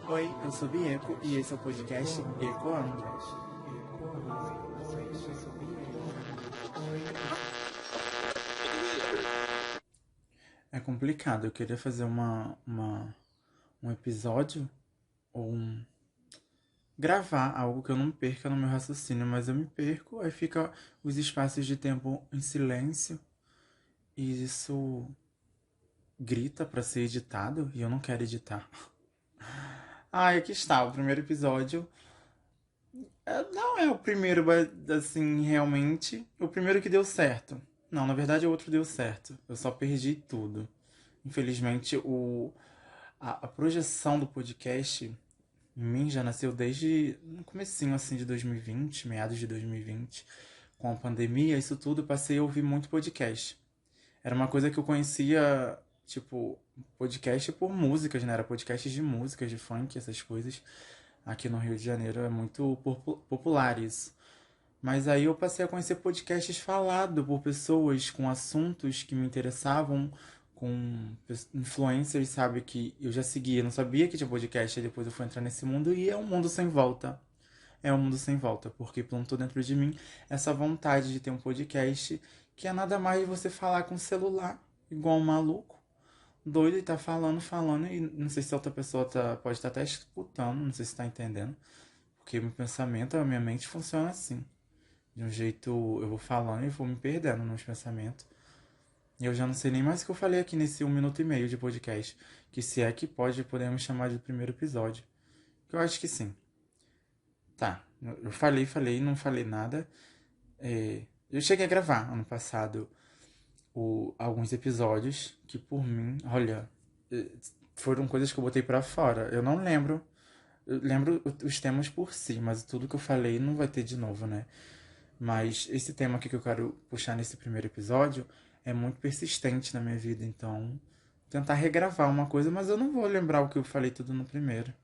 Oi, eu sou Bieco e esse é o podcast Ecoando. É complicado, eu queria fazer um episódio ou gravar algo que eu não perca no meu raciocínio, mas eu me perco, aí fica os espaços de tempo em silêncio e isso grita pra ser editado e eu não quero editar. Aqui está, o primeiro episódio. Não é o primeiro, assim, realmente. O primeiro que deu certo. Não, na verdade o outro deu certo. Eu só perdi tudo. Infelizmente, a projeção do podcast em mim já nasceu desde no comecinho, assim, de 2020, meados de 2020. Com a pandemia, isso tudo, eu passei a ouvir muito podcast. Era uma coisa que eu conhecia, tipo, podcast por músicas, né? Era podcast de músicas, de funk, essas coisas. Aqui no Rio de Janeiro é muito popular isso. Mas aí eu passei a conhecer podcasts falados por pessoas com assuntos que me interessavam, com influencers, sabe, que eu já seguia, não sabia que tinha podcast, aí depois eu fui entrar nesse mundo e é um mundo sem volta. É um mundo sem volta, porque plantou dentro de mim essa vontade de ter um podcast que é nada mais de você falar com o celular, igual um maluco, doido e tá falando, e não sei se a outra pessoa pode estar até escutando, não sei se tá entendendo, porque meu pensamento, a minha mente funciona assim. De um jeito, eu vou falando e vou me perdendo nos pensamentos. E eu já não sei nem mais o que eu falei aqui nesse 1 minuto e meio de podcast. Que se é que pode, podemos chamar de primeiro episódio. Eu acho que sim. Tá, eu falei, não falei nada. Eu cheguei a gravar ano passado alguns episódios que por mim, olha, foram coisas que eu botei pra fora. Eu não lembro. Eu lembro os temas por si, mas tudo que eu falei não vai ter de novo, né? Mas esse tema aqui que eu quero puxar nesse primeiro episódio é muito persistente na minha vida, então tentar regravar uma coisa, mas eu não vou lembrar o que eu falei tudo no primeiro.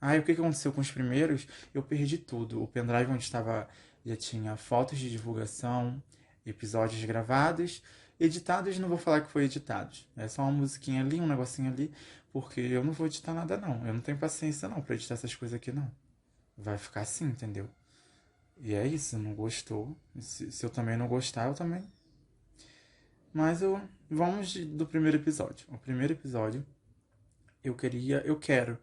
E o que aconteceu com os primeiros? Eu perdi tudo. O pendrive onde estava já tinha fotos de divulgação, episódios gravados, editados, não vou falar que foi editados. É só uma musiquinha ali, um negocinho ali, porque eu não vou editar nada não. Eu não tenho paciência não pra editar essas coisas aqui não. Vai ficar assim, entendeu? E é isso, não gostou. Se eu também não gostar, eu também. Mas vamos do primeiro episódio. O primeiro episódio, eu quero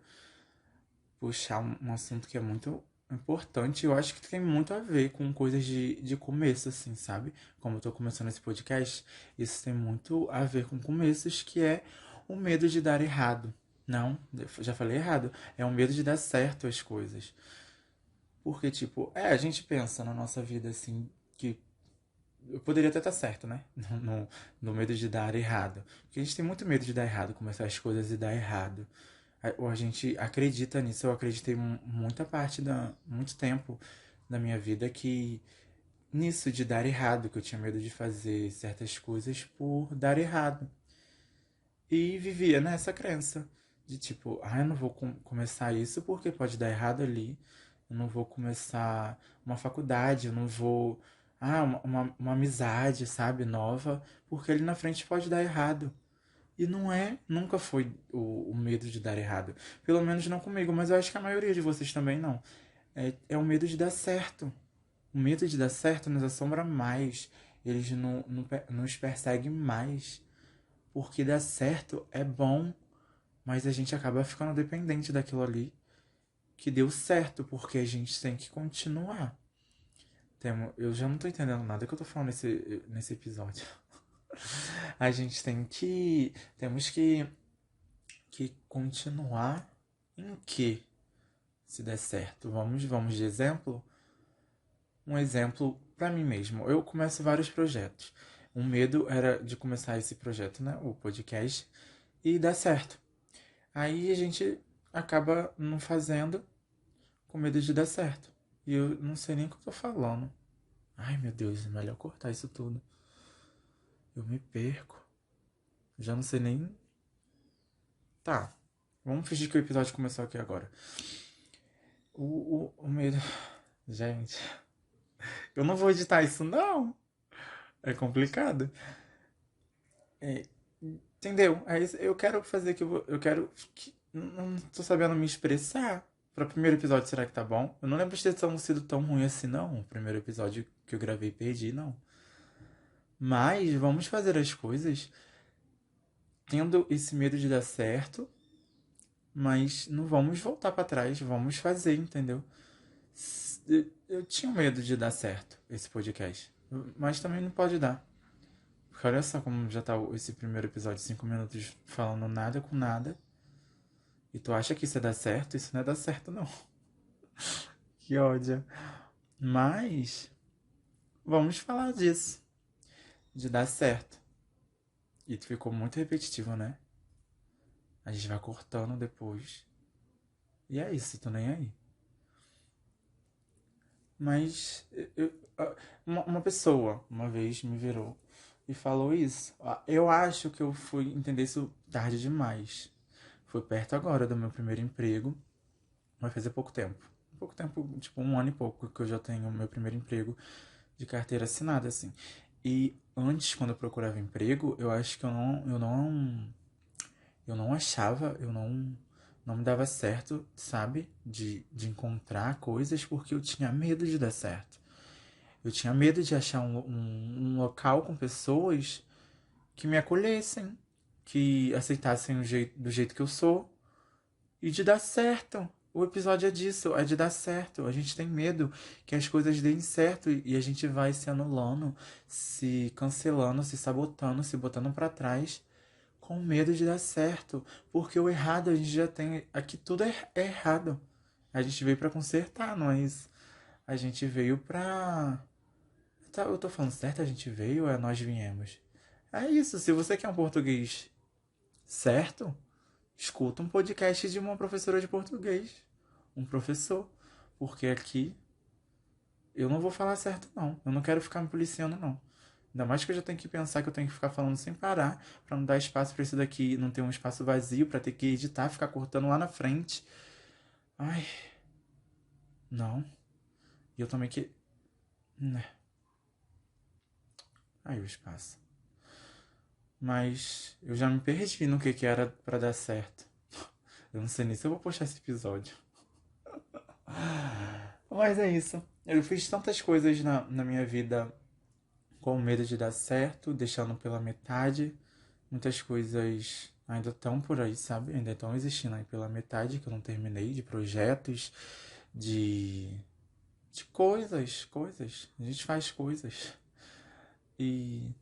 puxar um assunto que é muito importante. Eu acho que tem muito a ver com coisas de começo, assim, sabe? Como eu tô começando esse podcast, isso tem muito a ver com começos, que é o medo de dar errado. Não, eu já falei errado. É o medo de dar certo as coisas. Porque, tipo, a gente pensa na nossa vida assim, que eu poderia até estar certo, né? No medo de dar errado. Porque a gente tem muito medo de dar errado, começar as coisas e dar errado. Ou a gente acredita nisso. Eu acreditei muita parte muito tempo da minha vida que nisso de dar errado, que eu tinha medo de fazer certas coisas por dar errado. E vivia nessa crença de tipo, eu não vou começar isso porque pode dar errado ali. Eu não vou começar uma faculdade, eu não vou. Uma amizade, sabe, nova, porque ali na frente pode dar errado. E não é, nunca foi o medo de dar errado. Pelo menos não comigo, mas eu acho que a maioria de vocês também não. É o medo de dar certo. O medo de dar certo nos assombra mais. Eles nos perseguem mais. Porque dar certo é bom, mas a gente acaba ficando dependente daquilo ali que deu certo, porque a gente tem que continuar. Eu já não tô entendendo nada que eu tô falando nesse episódio. A gente tem que. Temos que continuar em que? Se der certo. Vamos de exemplo? Um exemplo para mim mesmo. Eu começo vários projetos. O medo era de começar esse projeto, né? O podcast, e dar certo. Aí a gente acaba não fazendo com medo de dar certo. E eu não sei nem o que eu tô falando. Ai meu Deus, é melhor cortar isso tudo. Eu me perco. Já não sei nem. Tá. Vamos fingir que o episódio começou aqui agora. O medo. Gente, eu não vou editar isso, não. É complicado. É, entendeu? Eu quero fazer que eu quero não tô sabendo me expressar. Pra primeiro episódio, será que tá bom? Eu não lembro de ter sido tão ruim assim, não. O primeiro episódio que eu gravei, perdi, não. Mas vamos fazer as coisas tendo esse medo de dar certo, mas não vamos voltar pra trás, vamos fazer, entendeu? Eu tinha medo de dar certo esse podcast, mas também não pode dar. Porque olha só como já tá esse primeiro episódio, 5 minutos falando nada com nada. E tu acha que isso ia dar certo? Isso não ia dar certo, não. Que ódio. Mas vamos falar disso, de dar certo. E tu ficou muito repetitivo, né? A gente vai cortando depois. E é isso, tô nem aí. Mas uma pessoa uma vez me virou e falou isso. Eu acho que eu fui entender isso tarde demais. Foi perto agora do meu primeiro emprego, vai fazer pouco tempo. Pouco tempo, tipo 1 ano e pouco que eu já tenho o meu primeiro emprego de carteira assinada, assim. E antes, quando eu procurava emprego, eu acho que eu não achava, não me dava certo, sabe? De encontrar coisas porque eu tinha medo de dar certo. Eu tinha medo de achar um local com pessoas que me acolhessem, que aceitassem do jeito que eu sou e de dar certo. O episódio é disso, é de dar certo. A gente tem medo que as coisas deem certo e a gente vai se anulando, se cancelando, se sabotando, se botando pra trás com medo de dar certo. Porque o errado a gente já tem. Aqui tudo é errado. A gente veio pra consertar, nós. A gente veio pra. Tá, eu tô falando certo? A gente veio ou é nós viemos? É isso, se você quer um português certo, escuta um podcast de uma professora de português. Um professor. Porque aqui eu não vou falar certo, não. Eu não quero ficar me policiando, não. Ainda mais que eu já tenho que pensar que eu tenho que ficar falando sem parar, pra não dar espaço pra isso daqui, não ter um espaço vazio, pra ter que editar, ficar cortando lá na frente. Ai, não. E eu também que. Né. Aí o espaço. Mas eu já me perdi no que era pra dar certo. Eu não sei nem se eu vou postar esse episódio. Mas é isso. Eu fiz tantas coisas na minha vida com medo de dar certo, deixando pela metade. Muitas coisas ainda estão por aí, sabe? Ainda estão existindo aí pela metade que eu não terminei, de projetos, de, de coisas. A gente faz coisas e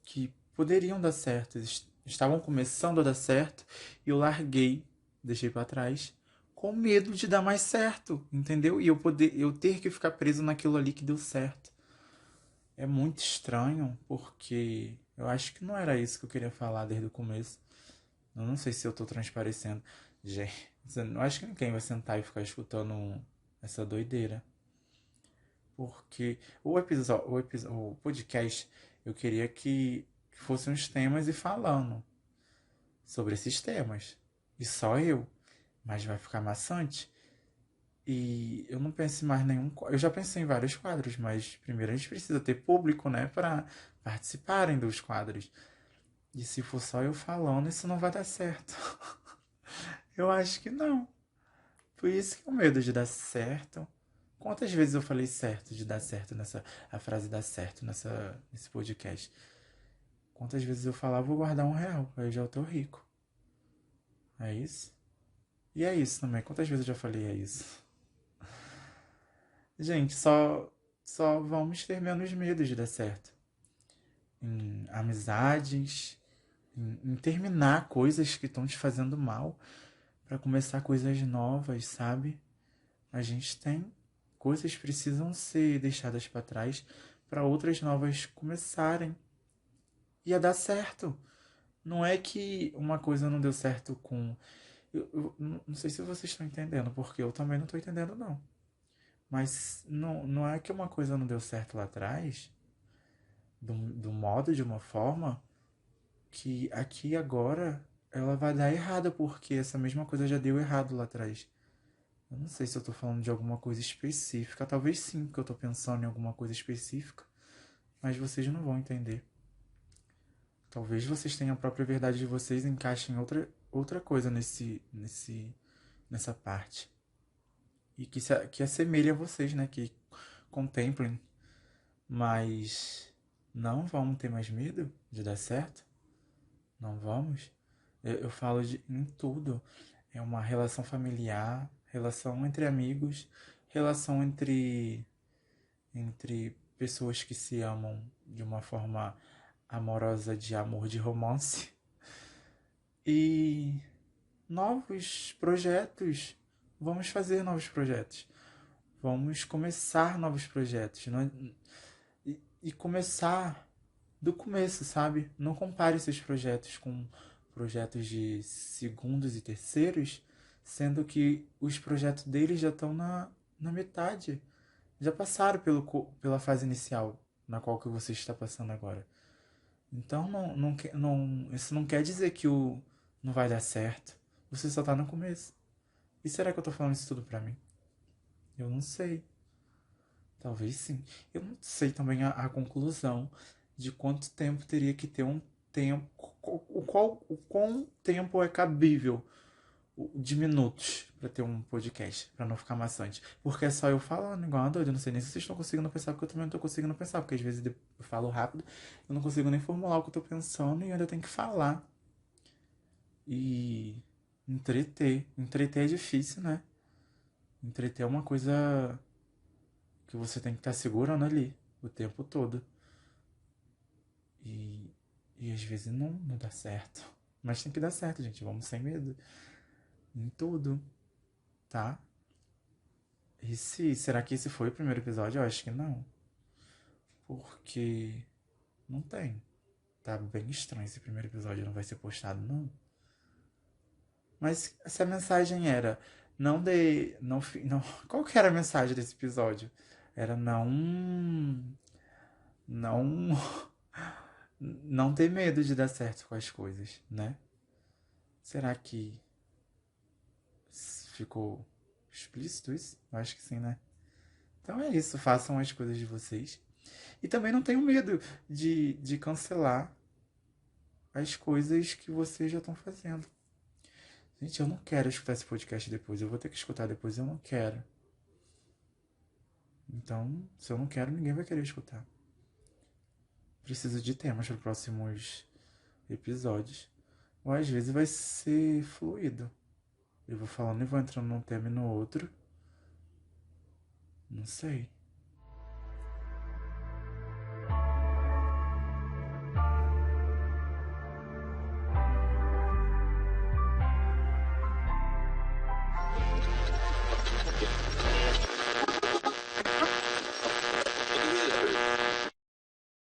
que poderiam dar certo, estavam começando a dar certo e eu larguei, deixei pra trás com medo de dar mais certo, entendeu? E eu ter que ficar preso naquilo ali que deu certo. É muito estranho porque eu acho que não era isso que eu queria falar desde o começo. Eu não sei se eu tô transparecendo. Gente, eu não acho que ninguém vai sentar e ficar escutando essa doideira. Porque o podcast, eu queria que fossem uns temas e falando sobre esses temas. E só eu. Mas vai ficar maçante. E eu não penso em mais nenhum. Eu já pensei em vários quadros, mas primeiro a gente precisa ter público, né, para participarem dos quadros. E se for só eu falando, isso não vai dar certo. Eu acho que não. Por isso que o medo de dar certo. Quantas vezes eu falei certo, de dar certo nessa. A frase dar certo nesse podcast? Quantas vezes eu falava, vou guardar R$ 1, aí eu já tô rico. É isso? E é isso também. Quantas vezes eu já falei é isso? Gente, só vamos ter menos medo de dar certo. Em amizades, em terminar coisas que estão te fazendo mal, para começar coisas novas, sabe? A gente tem coisas que precisam ser deixadas para trás para outras novas começarem. Ia dar certo. Não é que uma coisa não deu certo com. Eu não sei se vocês estão entendendo, porque eu também não estou entendendo, não. Mas não é que uma coisa não deu certo lá atrás, do modo, de uma forma, que aqui agora ela vai dar errada, porque essa mesma coisa já deu errado lá atrás. Eu não sei se eu tô falando de alguma coisa específica. Talvez sim, porque eu tô pensando em alguma coisa específica. Mas vocês não vão entender. Talvez vocês tenham a própria verdade de vocês e encaixem em outra. outra coisa nessa parte. E que assemelhe a vocês, né? Que contemplem. Mas não vamos ter mais medo de dar certo? Não vamos? Eu falo em tudo. É uma relação familiar, relação entre amigos, relação entre pessoas que se amam de uma forma amorosa, de amor, de romance. E novos projetos. Vamos fazer novos projetos. Vamos começar novos projetos. E começar do começo, sabe? Não compare seus projetos com projetos de segundos e terceiros, sendo que os projetos deles já estão na metade. Já passaram pela fase inicial na qual que você está passando agora. Então isso não quer dizer que não vai dar certo. Você só tá no começo. E será que eu tô falando isso tudo pra mim? Eu não sei. Talvez sim. Eu não sei também a conclusão de quanto tempo teria que ter um tempo. O quão tempo é cabível de minutos para ter um podcast, para não ficar maçante. Porque é só eu falando igual uma doida. Eu não sei nem se vocês estão conseguindo pensar, porque eu também não tô conseguindo pensar. Porque às vezes eu falo rápido, eu não consigo nem formular o que eu tô pensando e ainda tenho que falar. E entreter. Entreter é difícil, né? Entreter é uma coisa que você tem que estar segurando ali o tempo todo. E, e às vezes não dá certo. Mas tem que dar certo, gente. Vamos sem medo. Em tudo, tá? Será que esse foi o primeiro episódio? Eu acho que não. Porque não tem. Tá bem estranho esse primeiro episódio. Não vai ser postado, não. Mas se a mensagem era não dê. Não, não. Qual que era a mensagem desse episódio? Era não. Não. Não ter medo de dar certo com as coisas, né? Será que ficou explícito isso? Eu acho que sim, né? Então é isso, façam as coisas de vocês. E também não tenham medo de cancelar as coisas que vocês já estão fazendo. Gente, eu não quero escutar esse podcast depois. Eu vou ter que escutar depois. Eu não quero. Então, se eu não quero, ninguém vai querer escutar. Preciso de temas para próximos episódios. Ou às vezes vai ser fluido. Eu vou falando e vou entrando num tema e no outro. Não sei.